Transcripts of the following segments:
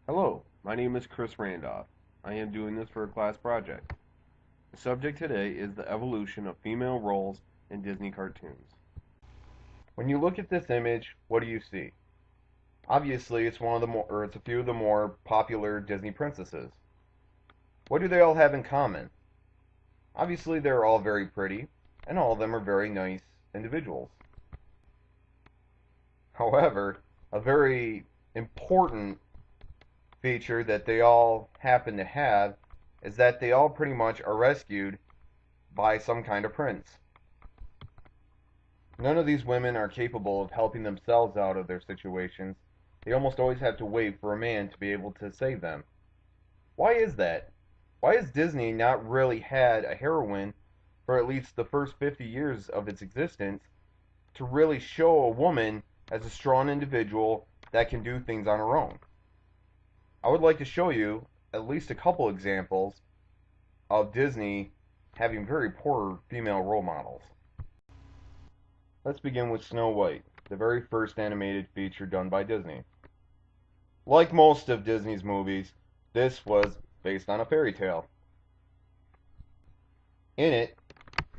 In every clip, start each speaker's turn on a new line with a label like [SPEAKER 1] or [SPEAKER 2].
[SPEAKER 1] Hello, my name is Chris Randolph. I am doing this for a class project. The subject today is the evolution of female roles in Disney cartoons. When you look at this image, what do you see? Obviously, it's a few of the more popular Disney princesses. What do they all have in common? Obviously, they're all very pretty, and all of them are very nice individuals. However, a very important feature that they all happen to have is that they all pretty much are rescued by some kind of prince. None of these women are capable of helping themselves out of their situations. They almost always have to wait for a man to be able to save them. Why is that? Why has Disney not really had a heroine for at least the first 50 years of its existence to really show a woman as a strong individual that can do things on her own? I would like to show you at least a couple examples of Disney having very poor female role models. Let's begin with Snow White, the very first animated feature done by Disney. Like most of Disney's movies, this was based on a fairy tale. In it,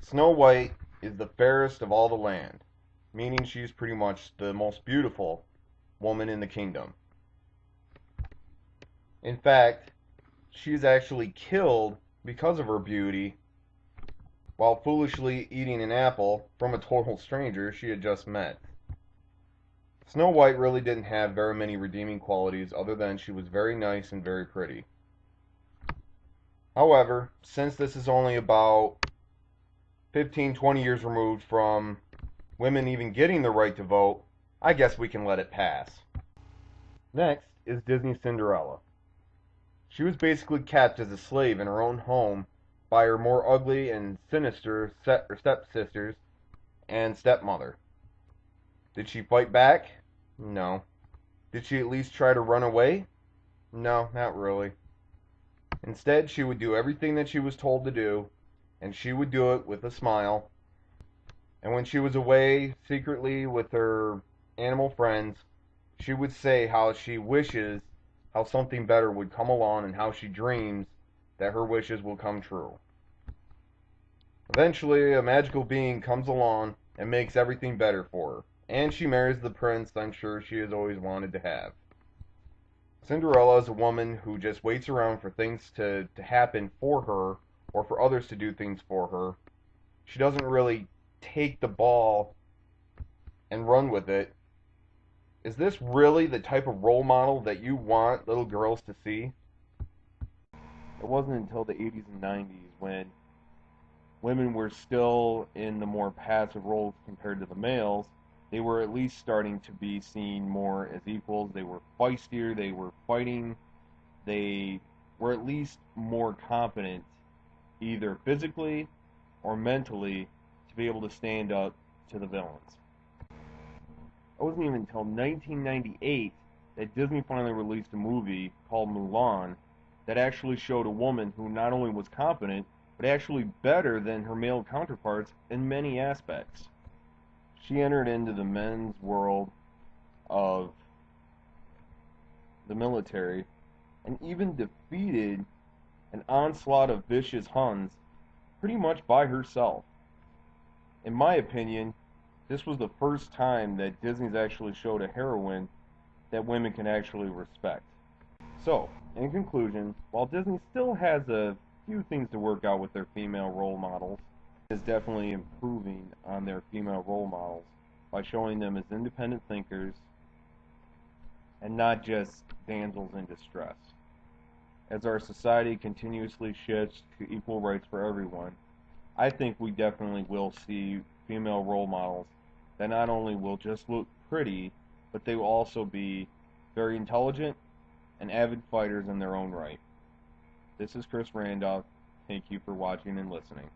[SPEAKER 1] Snow White is the fairest of all the land, meaning she's pretty much the most beautiful woman in the kingdom. In fact, she's actually killed because of her beauty while foolishly eating an apple from a total stranger she had just met. Snow White really didn't have very many redeeming qualities other than she was very nice and very pretty. However, since this is only about 15-20 years removed from women even getting the right to vote, I guess we can let it pass. Next is Disney's Cinderella. She was basically kept as a slave in her own home by her more ugly and sinister stepsisters and stepmother. Did she fight back? No. Did she at least try to run away? No, not really. Instead, she would do everything that she was told to do, and she would do it with a smile. And when she was away secretly with her animal friends, she would say how she wishes how something better would come along and how she dreams that her wishes will come true. Eventually, a magical being comes along and makes everything better for her, and she marries the prince I'm sure she has always wanted to have. Cinderella is a woman who just waits around for things to happen for her or for others to do things for her. She doesn't really take the ball and run with it. Is this really the type of role model that you want little girls to see? It wasn't until the 80s and 90s when women were still in the more passive roles compared to the males. They were at least starting to be seen more as equals. They were feistier, they were fighting, they were at least more confident, either physically or mentally, to be able to stand up to the villains. It wasn't even until 1998 that Disney finally released a movie called Mulan that actually showed a woman who not only was competent, but actually better than her male counterparts in many aspects. She entered into the men's world of the military and even defeated an onslaught of vicious Huns pretty much by herself. In my opinion, this was the first time that Disney's actually showed a heroine that women can actually respect. So, in conclusion, while Disney still has a few things to work out with their female role models, it is definitely improving on their female role models by showing them as independent thinkers and not just damsels in distress. As our society continuously shifts to equal rights for everyone, I think we definitely will see female role models that not only will just look pretty, but they will also be very intelligent and avid fighters in their own right. This is Chris Randolph. Thank you for watching and listening.